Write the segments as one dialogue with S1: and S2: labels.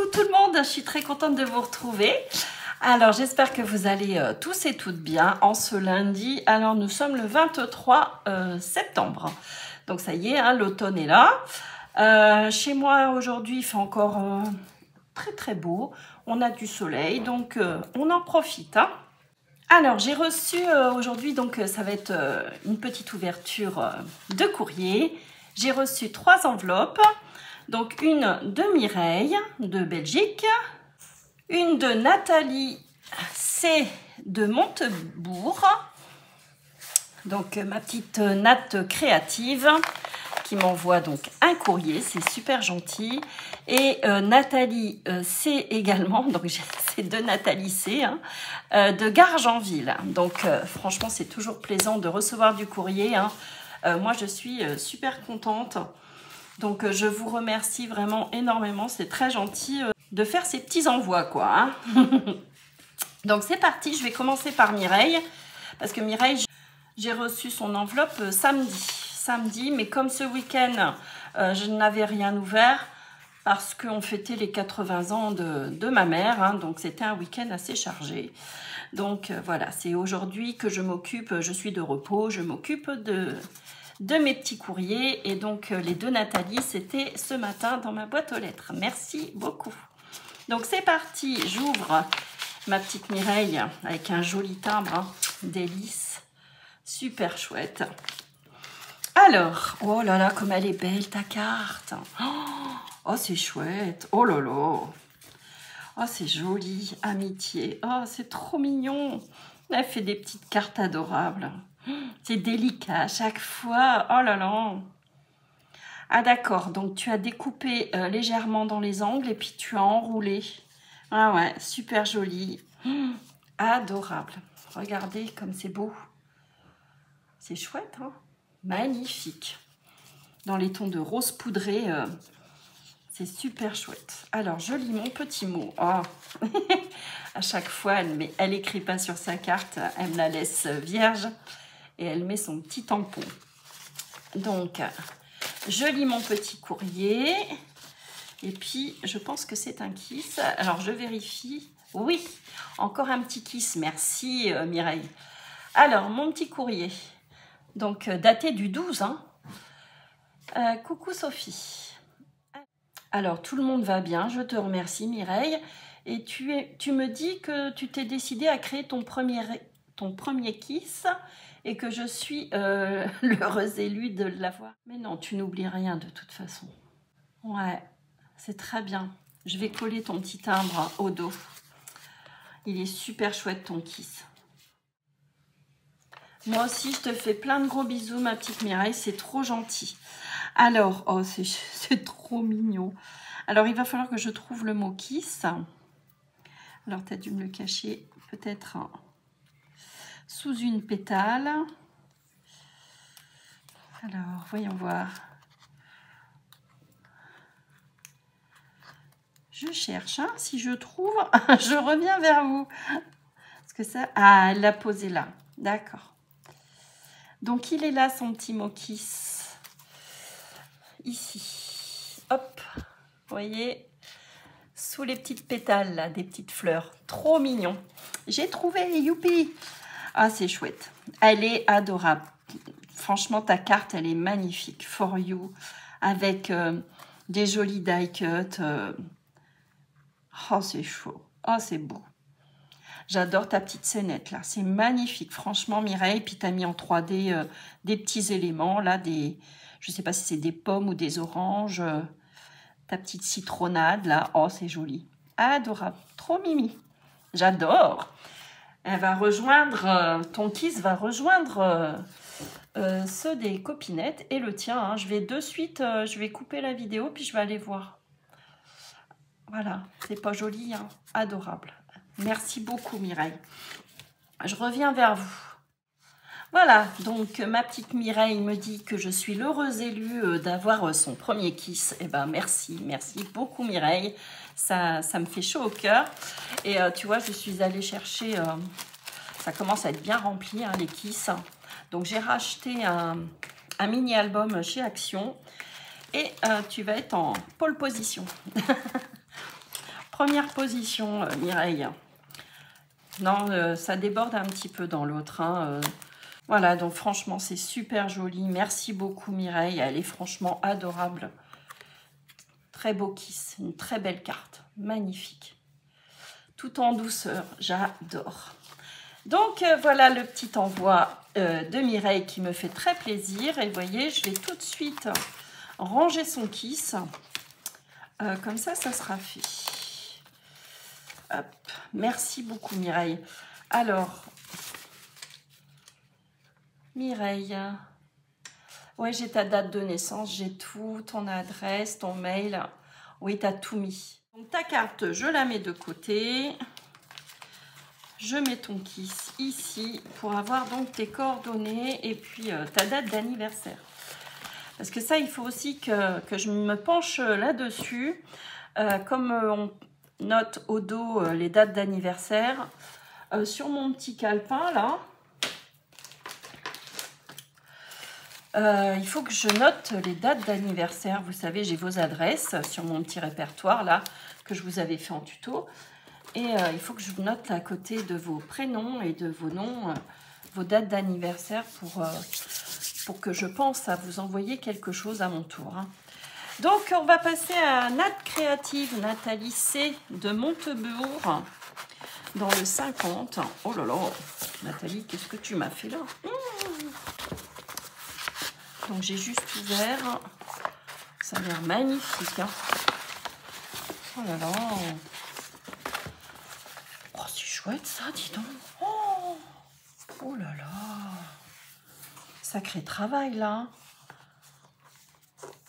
S1: Coucou tout le monde, je suis très contente de vous retrouver. Alors j'espère que vous allez tous et toutes bien en ce lundi. Alors nous sommes le 23 septembre. Donc ça y est, hein, l'automne est là. Chez moi aujourd'hui il fait encore très beau. On a du soleil donc on en profite. Hein. Alors j'ai reçu aujourd'hui, donc ça va être une petite ouverture de courrier. J'ai reçu 3 enveloppes. Donc une de Mireille de Belgique, une de Nathalie C de Montebourg, donc ma petite Nat créative qui m'envoie donc un courrier, c'est super gentil, et Nathalie C également, donc c'est de Nathalie C, hein, de Gargenville. Donc franchement c'est toujours plaisant de recevoir du courrier, hein. Moi je suis super contente. Donc, je vous remercie vraiment énormément. C'est très gentil de faire ces petits envois, quoi. Hein. Donc, c'est parti. Je vais commencer par Mireille. Parce que Mireille, j'ai reçu son enveloppe samedi. Mais comme ce week-end, je n'avais rien ouvert parce qu'on fêtait les 80 ans de ma mère. Hein, donc, c'était un week-end assez chargé. Donc, voilà. C'est aujourd'hui que je m'occupe. Je suis de repos. Je m'occupe de mes petits courriers, et donc les deux Nathalie, c'était ce matin dans ma boîte aux lettres. Merci beaucoup. Donc c'est parti, j'ouvre ma petite Mireille avec un joli timbre, hein, délice, super chouette. Alors, oh là là, comme elle est belle ta carte. Oh, c'est chouette. Oh là là. Oh, c'est joli. Amitié. Oh, c'est trop mignon. Elle fait des petites cartes adorables. C'est délicat à chaque fois. Oh là là. Ah d'accord. Donc tu as découpé légèrement dans les angles et puis tu as enroulé. Ah ouais, super joli. Adorable. Regardez comme c'est beau. C'est chouette, hein? Magnifique. Dans les tons de rose poudré. C'est super chouette. Alors, je lis mon petit mot. Oh. À chaque fois, elle écrit pas sur sa carte. Elle me la laisse vierge. Et elle met son petit tampon. Donc, je lis mon petit courrier. Et puis, je pense que c'est un kiss. Alors, je vérifie. Oui, encore un petit kiss. Merci, Mireille. Alors, mon petit courrier. Donc, daté du 12. Hein. Coucou, Sophie. Alors, tout le monde va bien. Je te remercie, Mireille. Et tu me dis que tu t'es décidé à créer ton premier kiss. Et que je suis l'heureuse élue de l'avoir. Mais non, tu n'oublies rien de toute façon. Ouais, c'est très bien. Je vais coller ton petit timbre au dos. Il est super chouette ton kiss. Moi aussi, je te fais plein de gros bisous, ma petite Mireille. C'est trop gentil. Alors, oh, c'est trop mignon. Alors, il va falloir que je trouve le mot kiss. Alors, tu as dû me le cacher peut-être... Hein, sous une pétale. Alors, voyons voir. Je cherche, hein. Si je trouve, je reviens vers vous. Parce que ça... Ah, elle l'a posé là. D'accord. Donc, il est là, son petit mot kiss. Ici. Hop. Vous voyez, sous les petites pétales, là, des petites fleurs. Trop mignon. J'ai trouvé, youpi. Ah, c'est chouette. Elle est adorable. Franchement, ta carte, elle est magnifique. For you. Avec des jolis die cut. Oh, c'est chaud. Oh, c'est beau. J'adore ta petite scénette, là. C'est magnifique. Franchement, Mireille. Puis, tu as mis en 3D des petits éléments, là. Je ne sais pas si c'est des pommes ou des oranges. Ta petite citronnade, là. Oh, c'est joli. Adorable. Trop mimi. J'adore. Elle va rejoindre, ton kiss va rejoindre ceux des copinettes et le tien. Hein. Je vais de suite, je vais couper la vidéo puis je vais aller voir. Voilà, c'est pas joli, hein. Adorable. Merci beaucoup Mireille. Je reviens vers vous. Voilà, donc ma petite Mireille me dit que je suis l'heureuse élue d'avoir son premier kiss. Eh ben merci beaucoup Mireille. Ça me fait chaud au cœur. Et tu vois, je suis allée chercher, ça commence à être bien rempli, hein, les kiss. Donc j'ai racheté un mini-album chez Action. Et tu vas être en pole position. Première position, Mireille. Non, ça déborde un petit peu dans l'autre. Hein. Voilà, donc franchement, c'est super joli. Merci beaucoup, Mireille. Elle est franchement adorable. Très beau kiss. Une très belle carte. Magnifique. Tout en douceur. J'adore. Donc, voilà le petit envoi de Mireille qui me fait très plaisir. Et vous voyez, je vais tout de suite ranger son kiss. Comme ça, ça sera fait. Hop. Merci beaucoup, Mireille. Alors, Mireille, ouais, j'ai ta date de naissance, j'ai tout, ton adresse, ton mail. Oui, tu as tout mis. Donc, ta carte, je la mets de côté. Je mets ton kiss ici pour avoir donc tes coordonnées et puis ta date d'anniversaire. Parce que ça, il faut aussi que je me penche là-dessus. Comme on note au dos les dates d'anniversaire, sur mon petit calepin, là, il faut que je note les dates d'anniversaire. Vous savez, j'ai vos adresses sur mon petit répertoire, là, que je vous avais fait en tuto. Et il faut que je note à côté de vos prénoms et de vos noms, vos dates d'anniversaire pour que je pense à vous envoyer quelque chose à mon tour. Hein. Donc, on va passer à Nat Créative, Nathalie C. de Montebourg, dans le 50. Oh là là, Nathalie, qu'est-ce que tu m'as fait là? Donc, j'ai juste ouvert. Ça a l'air magnifique. Hein. Oh là là. Oh, c'est chouette ça, dis donc. Oh, oh là là. Sacré travail là.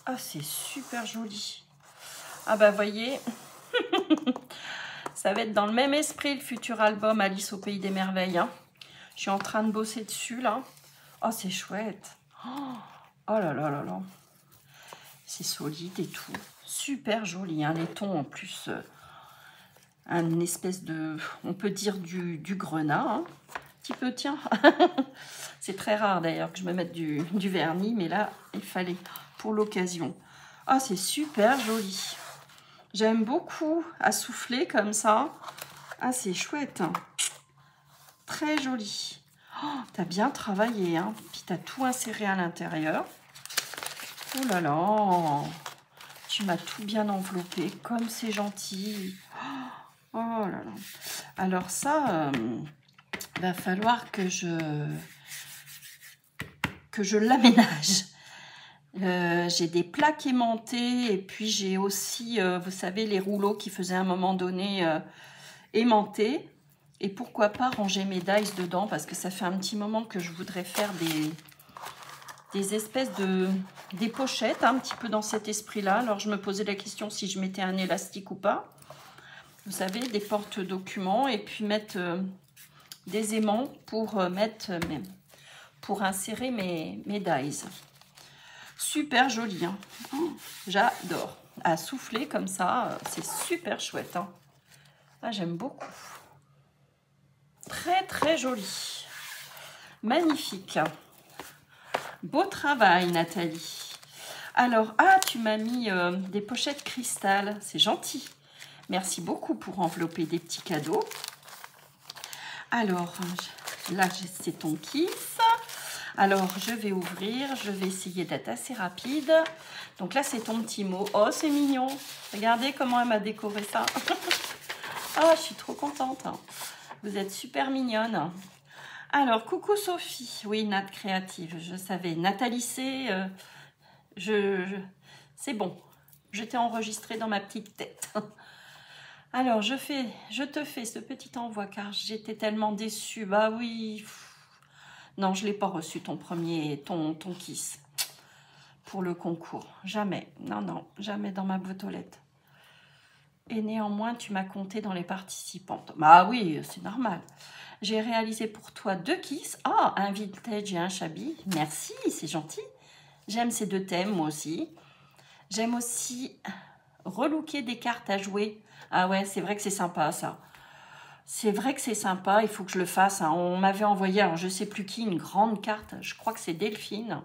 S1: Ah, c'est super joli. Ah bah, voyez, ça va être dans le même esprit, le futur album Alice au Pays des Merveilles. Hein. Je suis en train de bosser dessus, là. Oh, c'est chouette. Oh là là là là. C'est solide et tout. Super joli, hein. Les tons, en plus, un espèce de, on peut dire du grenat. Hein. Un petit peu, tiens. C'est très rare, d'ailleurs, que je me mette du vernis. Mais là, il fallait pour l'occasion. Ah, c'est super joli. J'aime beaucoup à souffler comme ça. Ah, c'est chouette. Très joli. Oh, t'as bien travaillé, hein. Puis t'as tout inséré à l'intérieur. Oh là là. Tu m'as tout bien enveloppé. Comme c'est gentil. Oh là là. Alors ça, va falloir que je l'aménage. J'ai des plaques aimantées et puis j'ai aussi, vous savez, les rouleaux qui faisaient à un moment donné aimantés. Et pourquoi pas ranger mes dies dedans parce que ça fait un petit moment que je voudrais faire des espèces des pochettes, un petit peu dans cet esprit-là. Alors je me posais la question si je mettais un élastique ou pas. Vous savez, des porte-documents et puis mettre des aimants pour pour insérer mes dies. Super joli, hein. Oh, j'adore. À souffler comme ça, c'est super chouette. Hein. Ah, j'aime beaucoup. Très, très joli. Magnifique. Beau travail, Nathalie. Alors, ah, tu m'as mis des pochettes cristal. C'est gentil. Merci beaucoup pour envelopper des petits cadeaux. Alors, là, c'est ton kiss. Alors, je vais ouvrir. Je vais essayer d'être assez rapide. Donc là, c'est ton petit mot. Oh, c'est mignon. Regardez comment elle m'a décoré ça. Oh, je suis trop contente. Vous êtes super mignonne. Alors, coucou Sophie. Oui, Nat Créative, je savais. Nathalie C. C'est bon. Je t'ai enregistré dans ma petite tête. Alors, je te fais ce petit envoi car j'étais tellement déçue. Bah oui. Non, je ne l'ai pas reçu ton kiss pour le concours. Jamais. Non, non, jamais dans ma boîte aux lettres. Et néanmoins, tu m'as compté dans les participantes. Bah oui, c'est normal. J'ai réalisé pour toi 2 kiss. Ah, un vintage et un shabby. Merci, c'est gentil. J'aime ces 2 thèmes, moi aussi. J'aime aussi relooker des cartes à jouer. Ah ouais, c'est vrai que c'est sympa, ça. C'est vrai que c'est sympa, il faut que je le fasse. Hein. On m'avait envoyé, alors je ne sais plus qui, une grande carte. Je crois que c'est Delphine.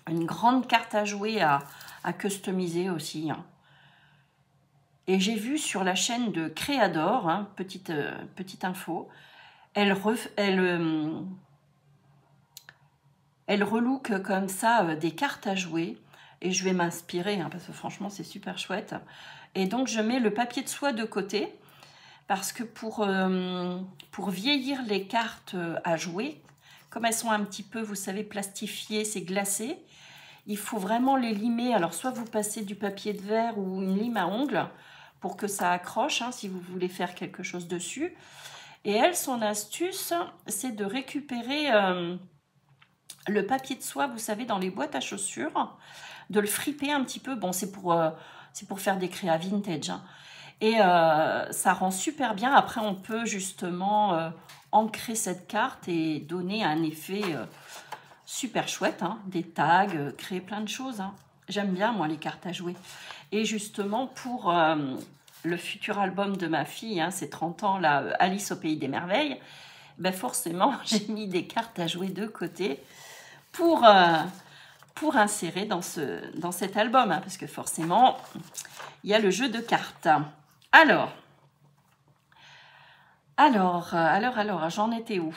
S1: Une grande carte à jouer, à customiser aussi. Hein. Et j'ai vu sur la chaîne de Créador, hein, petite info, elle relook comme ça des cartes à jouer. Et je vais m'inspirer, hein, parce que franchement, c'est super chouette. Et donc, je mets le papier de soie de côté, parce que pour vieillir les cartes à jouer, comme elles sont un petit peu, vous savez, plastifiées, c'est glacé, il faut vraiment les limer. Alors, soit vous passez du papier de verre ou une lime à ongles pour que ça accroche, hein, si vous voulez faire quelque chose dessus. Et elle, son astuce, c'est de récupérer le papier de soie, vous savez, dans les boîtes à chaussures, de le friper un petit peu. Bon, c'est pour faire des créas vintage, hein. Et ça rend super bien. Après, on peut justement ancrer cette carte et donner un effet super chouette, hein. Des tags, créer plein de choses, hein. J'aime bien, moi, les cartes à jouer. Et justement, pour le futur album de ma fille, hein, c'est 30 ans, là, Alice au Pays des Merveilles, ben forcément, j'ai mis des cartes à jouer de côté pour insérer dans cet album, hein, parce que forcément, il y a le jeu de cartes. Alors, j'en étais où?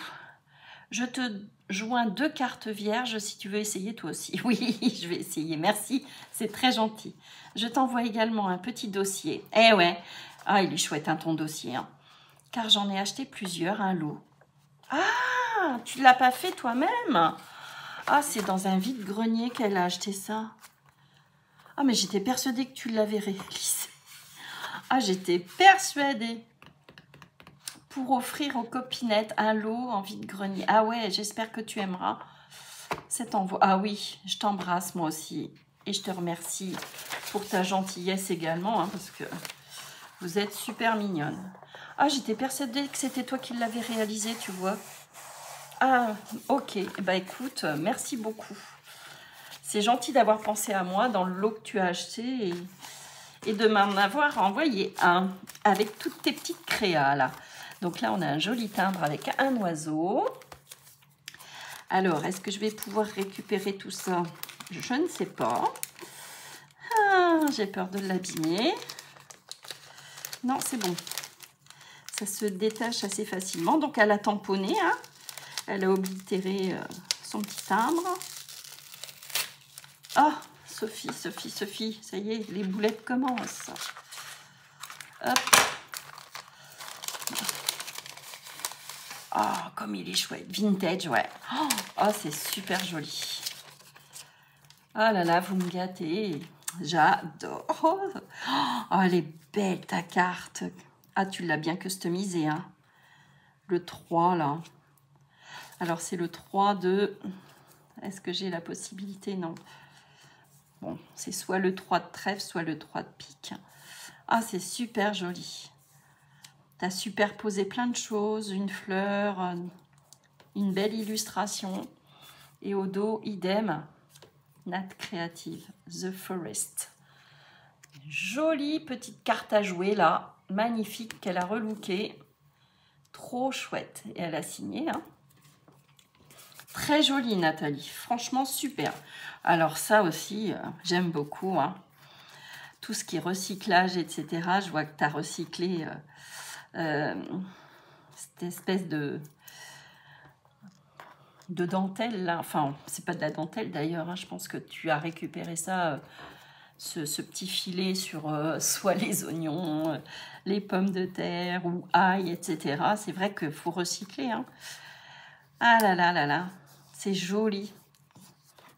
S1: Je te joins 2 cartes vierges si tu veux essayer toi aussi. Oui, je vais essayer, merci, c'est très gentil. Je t'envoie également un petit dossier. Eh ouais, ah, il est chouette, hein, ton dossier, hein, car j'en ai acheté plusieurs, un lot. Ah, tu ne l'as pas fait toi-même? Ah, c'est dans un vide-grenier qu'elle a acheté ça. Ah, mais j'étais persuadée que tu l'avais réalisé. Ah, j'étais persuadée. Pour offrir aux copinettes un lot en vide-grenier. Ah ouais, j'espère que tu aimeras cet envoi. Ah oui, je t'embrasse moi aussi. Et je te remercie pour ta gentillesse également, hein, parce que vous êtes super mignonne. Ah, j'étais persuadée que c'était toi qui l'avais réalisé, tu vois. Ah, ok. Bah écoute, merci beaucoup. C'est gentil d'avoir pensé à moi dans le lot que tu as acheté et de m'en avoir envoyé un avec toutes tes petites créas là. Donc là, on a un joli timbre avec un oiseau. Alors, est-ce que je vais pouvoir récupérer tout ça? Je ne sais pas. Ah, j'ai peur de l'abîmer. Non, c'est bon. Ça se détache assez facilement. Donc, elle a tamponné, hein. Elle a oblitéré son petit timbre. Oh, Sophie, Sophie, Sophie. Ça y est, les boulettes commencent. Hop. Oh, comme il est chouette. Vintage, ouais. Oh, c'est super joli. Oh là là, vous me gâtez. J'adore. Oh, elle est belle, ta carte. Ah, tu l'as bien customisée, hein. Le 3, là. Alors, c'est le 3 de... Est-ce que j'ai la possibilité? Non. Bon, c'est soit le 3 de trèfle, soit le 3 de pique. Ah, c'est super joli. Tu as superposé plein de choses, une fleur, une belle illustration. Et au dos, idem, Nat Creative, The Forest. Jolie petite carte à jouer là, magnifique, qu'elle a relookée. Trop chouette. Et elle a signé, hein. Très jolie, Nathalie. Franchement, super. Alors ça aussi, j'aime beaucoup, hein. Tout ce qui est recyclage, etc. Je vois que tu as recyclé... cette espèce de dentelle là, enfin c'est pas de la dentelle d'ailleurs, hein. Je pense que tu as récupéré ça, ce petit filet sur soit les oignons, les pommes de terre ou ail, etc. C'est vrai qu'il faut recycler, hein. Ah là là là là, c'est joli.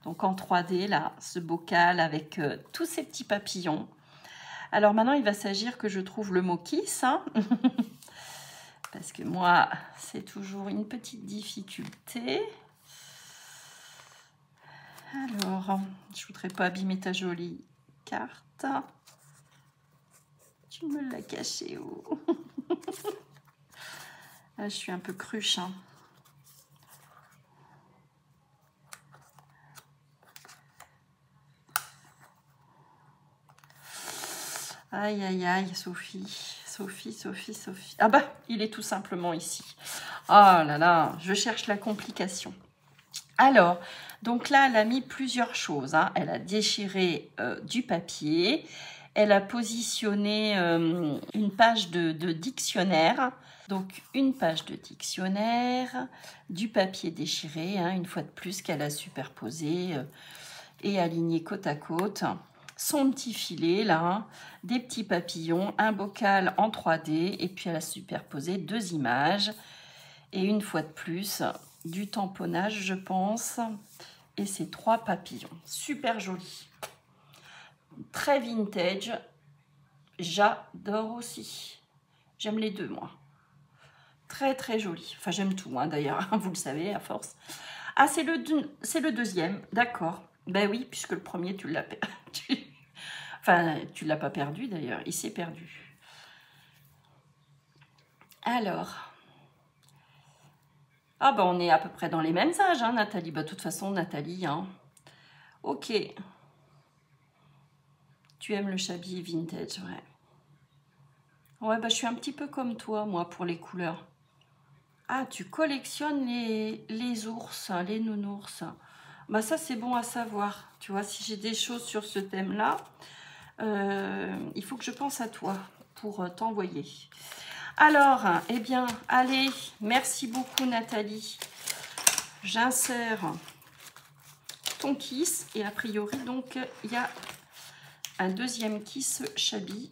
S1: Donc en 3D là, ce bocal avec tous ces petits papillons. Alors maintenant il va s'agir que je trouve le mot kiss, hein. Parce que moi, c'est toujours une petite difficulté. Alors, je ne voudrais pas abîmer ta jolie carte. Tu me l'as cachée où? Là, je suis un peu cruche, hein. Aïe, aïe, aïe, Sophie. Sophie, Sophie, Sophie. Ah bah, il est tout simplement ici. Oh là là, je cherche la complication. Alors, donc là, elle a mis plusieurs choses, hein. Elle a déchiré du papier. Elle a positionné une page de dictionnaire. Donc, une page de dictionnaire, du papier déchiré, hein, une fois de plus qu'elle a superposé et aligné côte à côte. Son petit filet, là, hein, des petits papillons, un bocal en 3D, et puis elle a superposé 2 images. Et une fois de plus, du tamponnage, je pense, et ces 3 papillons. Super joli. Très vintage. J'adore aussi. J'aime les deux, moi. Très, très joli. Enfin, j'aime tout, hein, d'ailleurs, vous le savez, à force. Ah, c'est le deuxième, d'accord. Ben oui, puisque le premier, tu l'as perdu. Enfin, tu ne l'as pas perdu, d'ailleurs. Il s'est perdu. Alors. Ah, ben, on est à peu près dans les mêmes âges, hein, Nathalie. Ben, de toute façon, Nathalie, hein. Ok. Tu aimes le chablis vintage, ouais. Ouais, bah, je suis un petit peu comme toi, moi, pour les couleurs. Ah, tu collectionnes les ours, les nounours. Bah, ça, c'est bon à savoir. Tu vois, si j'ai des choses sur ce thème-là, il faut que je pense à toi pour t'envoyer. Alors, eh bien, allez, merci beaucoup, Nathalie. J'insère ton kiss. Et a priori, donc, il y a un deuxième kiss Chabi.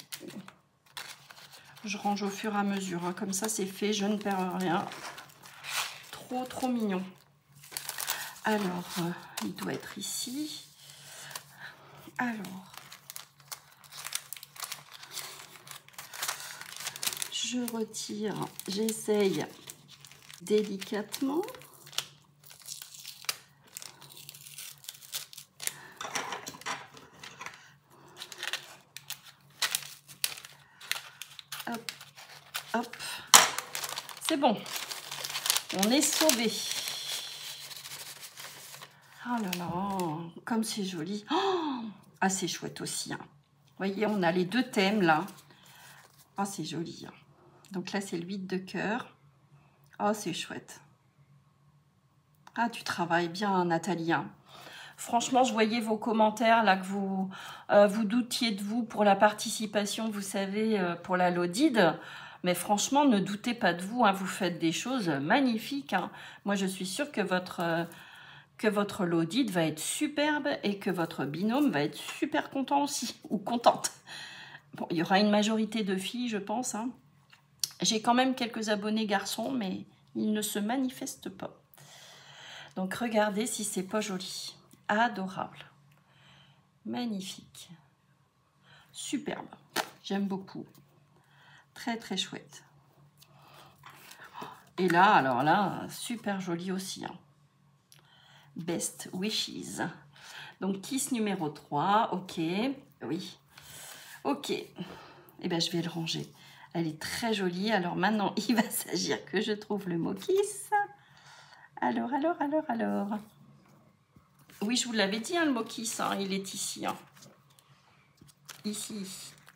S1: Je range au fur et à mesure, hein. Comme ça c'est fait, je ne perds rien. Trop, trop mignon. Alors, il doit être ici. Alors, je retire, j'essaye délicatement. Hop, hop. C'est bon. On est sauvé. Oh là là, comme c'est joli. Oh, ah, c'est chouette aussi, hein. Vous voyez, on a les deux thèmes là. Ah, c'est joli, hein. Donc là, c'est le 8 de cœur. Oh, c'est chouette. Ah, tu travailles bien, Nathalie, hein. Franchement, je voyais vos commentaires là, que vous doutiez de vous pour la participation, vous savez, pour la Lodide. Mais franchement, ne doutez pas de vous, hein. Vous faites des choses magnifiques, hein. Moi, je suis sûre que votre Lodide va être superbe et que votre binôme va être super content aussi, ou contente. Bon, il y aura une majorité de filles, je pense, hein. J'ai quand même quelques abonnés garçons, mais ils ne se manifestent pas. Donc, regardez si c'est pas joli. Adorable. Magnifique. Superbe. J'aime beaucoup. Très, très chouette. Et là, alors là, super joli aussi, hein. Best Wishes. Donc, kiss numéro 3. Ok. Oui. Ok. Eh bien, je vais le ranger. Elle est très jolie. Alors, maintenant, il va s'agir que je trouve le mot kiss. Alors. Oui, je vous l'avais dit, hein, le mot kiss, hein, il est ici. Hein. Ici.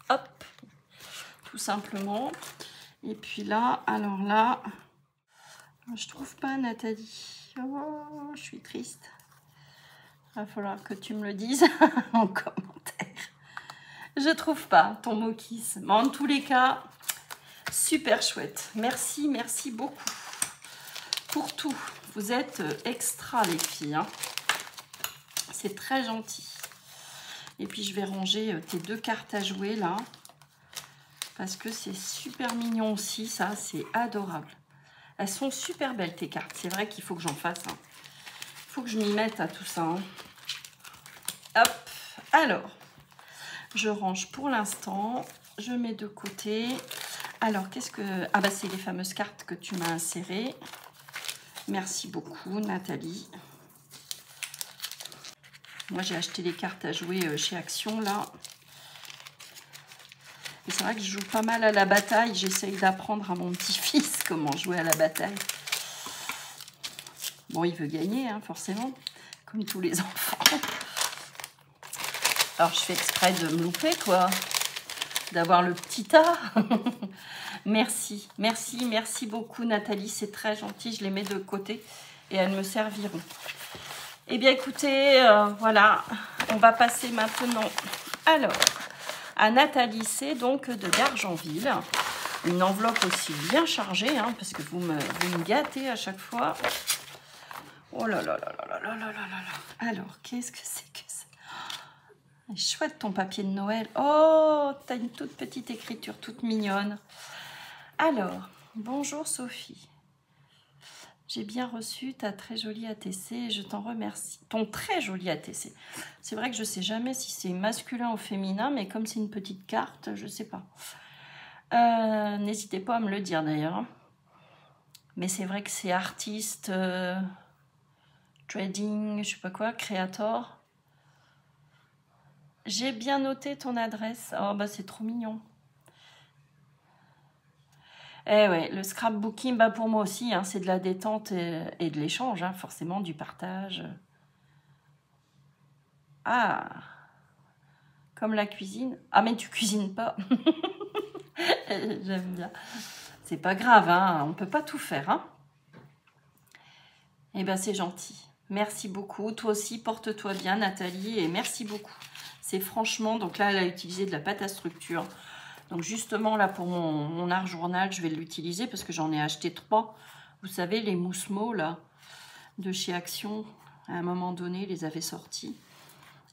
S1: Hop. Tout simplement. Et puis là, alors là, je trouve pas, Nathalie. Oh, je suis triste. Il va falloir que tu me le dises en commentaire. Je trouve pas ton mot kiss. Mais en tous les cas, super chouette. Merci, merci beaucoup pour tout. Vous êtes extra, les filles, hein. C'est très gentil. Et puis, je vais ranger tes 2 cartes à jouer, là. Parce que c'est super mignon aussi, ça. C'est adorable. Elles sont super belles, tes cartes. C'est vrai qu'il faut que j'en fasse. Il faut que je m'y mette à tout ça. Hein. Hop. Alors, je range pour l'instant. Je mets de côté. Alors, qu'est-ce que... Ah, bah, c'est les fameuses cartes que tu m'as insérées. Merci beaucoup, Nathalie. Moi, j'ai acheté les cartes à jouer chez Action, là. Et c'est vrai que je joue pas mal à la bataille. J'essaye d'apprendre à mon petit-fils comment jouer à la bataille. Bon, il veut gagner, hein, forcément, comme tous les enfants. Alors, je fais exprès de me louper, quoi. D'avoir le petit tas. Merci, merci, merci beaucoup, Nathalie. C'est très gentil. Je les mets de côté et elles me serviront. Eh bien, écoutez, voilà. On va passer maintenant. Alors, à Nathalie C, donc de Gargenville. Une enveloppe aussi bien chargée, hein, parce que vous me gâtez à chaque fois. Oh là là là là là là là là là. Alors, qu'est-ce que c'est que ça? Chouette ton papier de Noël. Oh, t'as une toute petite écriture, toute mignonne. Alors, bonjour Sophie. J'ai bien reçu ta très jolie ATC et je t'en remercie. Ton très joli ATC. C'est vrai que je ne sais jamais si c'est masculin ou féminin, mais comme c'est une petite carte, je ne sais pas. N'hésitez pas à me le dire d'ailleurs. Mais c'est vrai que c'est artiste, trading, je ne sais pas quoi, créateur. J'ai bien noté ton adresse. Oh bah c'est trop mignon. Eh ouais, le scrapbooking, bah pour moi aussi, hein, c'est de la détente et de l'échange, hein, forcément, du partage. Ah, comme la cuisine. Ah, mais tu cuisines pas. J'aime bien. C'est pas grave, hein, on peut pas tout faire. Hein. Eh ben, c'est gentil. Merci beaucoup. Toi aussi, porte-toi bien, Nathalie, et merci beaucoup. C'est franchement, donc là, elle a utilisé de la pâte à structure. Donc justement, là, pour mon art journal, je vais l'utiliser parce que j'en ai acheté 3. Vous savez, les Moussemot, là, de chez Action, à un moment donné, les avait sortis.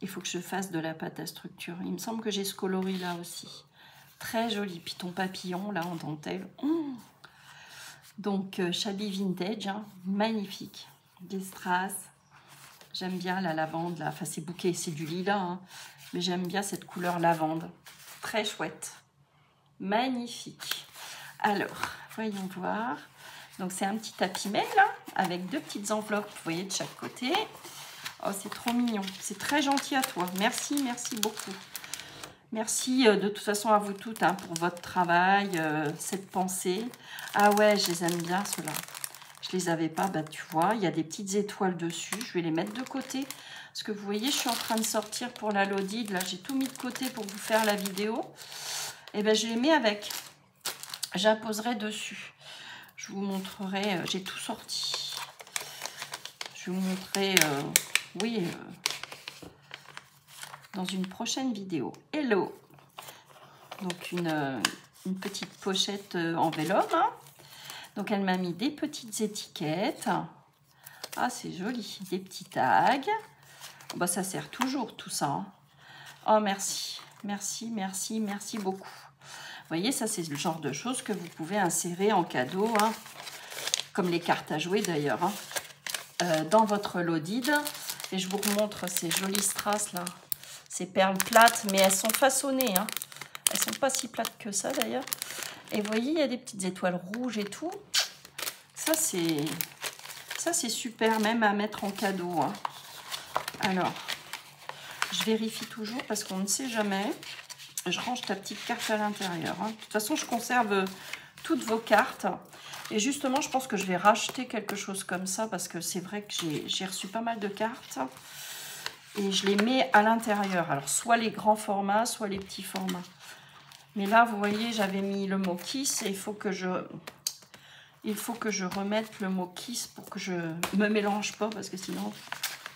S1: Il faut que je fasse de la pâte à structure. Il me semble que j'ai ce coloris-là aussi. Très joli. Puis ton papillon, là, en dentelle. Donc, Shabby Vintage, hein, magnifique. Des strass. J'aime bien la lavande, là. Enfin, c'est bouquet, c'est du lilas, hein. Mais j'aime bien cette couleur lavande. Très chouette. Magnifique. Alors, voyons voir. Donc, c'est un petit tapis mail, là, avec 2 petites enveloppes, vous voyez, de chaque côté. Oh, c'est trop mignon. C'est très gentil à toi. Merci, merci beaucoup. Merci de toute façon à vous toutes, hein, pour votre travail, cette pensée. Ah ouais, je les aime bien, ceux-là. Je les avais pas, bah tu vois, il y a des petites étoiles dessus. Je vais les mettre de côté. Parce que vous voyez, je suis en train de sortir pour la Lodide. Là, j'ai tout mis de côté pour vous faire la vidéo. Et ben, je les mets avec. J'apposerai dessus. Je vous montrerai, j'ai tout sorti. Je vous montrerai, oui, dans une prochaine vidéo. Hello. Donc, une petite pochette en vélum. Hein. Donc, elle m'a mis des petites étiquettes. Ah, c'est joli. Des petits tags. Oh, bah, ça sert toujours, tout ça. Hein. Oh, merci. Merci, merci, merci beaucoup. Vous voyez, ça, c'est le genre de choses que vous pouvez insérer en cadeau. Hein, comme les cartes à jouer, d'ailleurs. Hein, dans votre Lodide. Et je vous remontre ces jolies strass, là. Ces perles plates, mais elles sont façonnées. Hein. Elles sont pas si plates que ça, d'ailleurs. Et vous voyez, il y a des petites étoiles rouges et tout. Ça, c'est super, même à mettre en cadeau. Hein. Alors, je vérifie toujours parce qu'on ne sait jamais. Je range ta petite carte à l'intérieur. Hein. De toute façon, je conserve toutes vos cartes. Et justement, je pense que je vais racheter quelque chose comme ça parce que c'est vrai que j'ai reçu pas mal de cartes. Et je les mets à l'intérieur. Alors, soit les grands formats, soit les petits formats. Mais là, vous voyez, j'avais mis le mot Kiss et il faut que je remette le mot Kiss pour que je me mélange pas parce que sinon,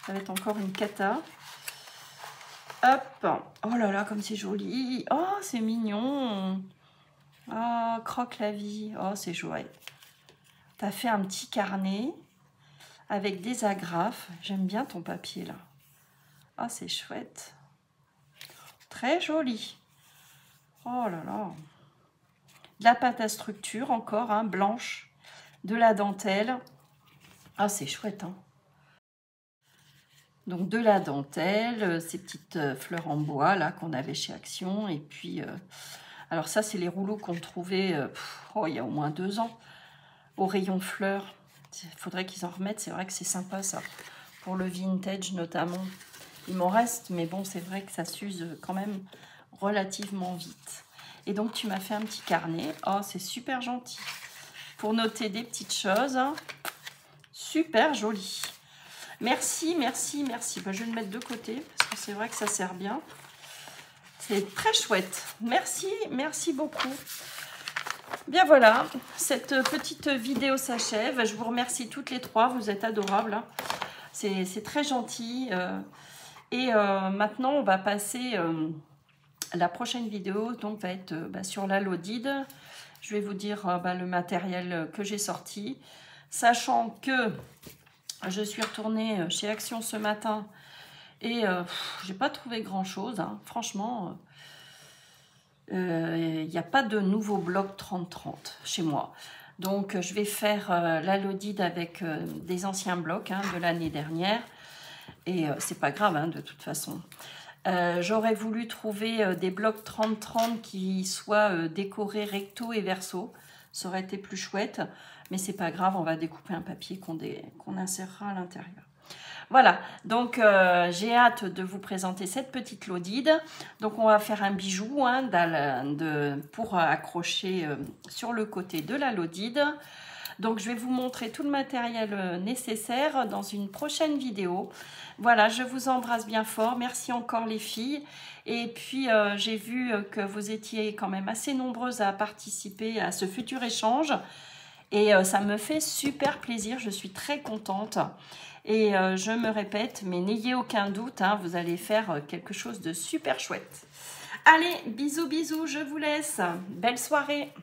S1: ça va être encore une cata. Hop. Oh là là, comme c'est joli. Oh, c'est mignon. Oh, croque la vie. Oh, c'est chouette. Tu as fait un petit carnet avec des agrafes. J'aime bien ton papier là. Ah, c'est chouette. Très joli. Oh là là. De la pâte à structure encore, hein, blanche. De la dentelle. Ah, c'est chouette, hein. Donc, de la dentelle, ces petites fleurs en bois, là, qu'on avait chez Action. Et puis, alors ça, c'est les rouleaux qu'on trouvait, il y a au moins 2 ans, au rayon fleurs. Il faudrait qu'ils en remettent. C'est vrai que c'est sympa, ça. Pour le vintage, notamment. Il m'en reste, mais bon, c'est vrai que ça s'use quand même relativement vite. Et donc, tu m'as fait un petit carnet. Oh, c'est super gentil. Pour noter des petites choses. Hein. Super joli. Merci, merci, merci. Ben, je vais le mettre de côté, parce que c'est vrai que ça sert bien. C'est très chouette. Merci, merci beaucoup. Bien voilà, cette petite vidéo s'achève. Je vous remercie toutes les 3. Vous êtes adorables. Hein. C'est très gentil. Et maintenant, on va passer la prochaine vidéo donc va être sur la Lodide. Je vais vous dire le matériel que j'ai sorti, sachant que je suis retournée chez Action ce matin et j'ai pas trouvé grand chose, hein. Franchement, il n'y a pas de nouveau bloc 30-30 chez moi. Donc je vais faire la Lodide avec des anciens blocs de l'année dernière. Et c'est pas grave hein, de toute façon. J'aurais voulu trouver des blocs 30-30 qui soient décorés recto et verso. Ça aurait été plus chouette. Mais c'est pas grave, on va découper un papier qu'on insérera à l'intérieur. Voilà, donc j'ai hâte de vous présenter cette petite Lodide. Donc on va faire un bijou hein, pour accrocher sur le côté de la Lodide. Donc je vais vous montrer tout le matériel nécessaire dans une prochaine vidéo. Voilà, je vous embrasse bien fort. Merci encore les filles. Et puis j'ai vu que vous étiez quand même assez nombreuses à participer à ce futur échange. Et ça me fait super plaisir, je suis très contente. Et je me répète, mais n'ayez aucun doute, hein, vous allez faire quelque chose de super chouette. Allez, bisous, bisous, je vous laisse. Belle soirée.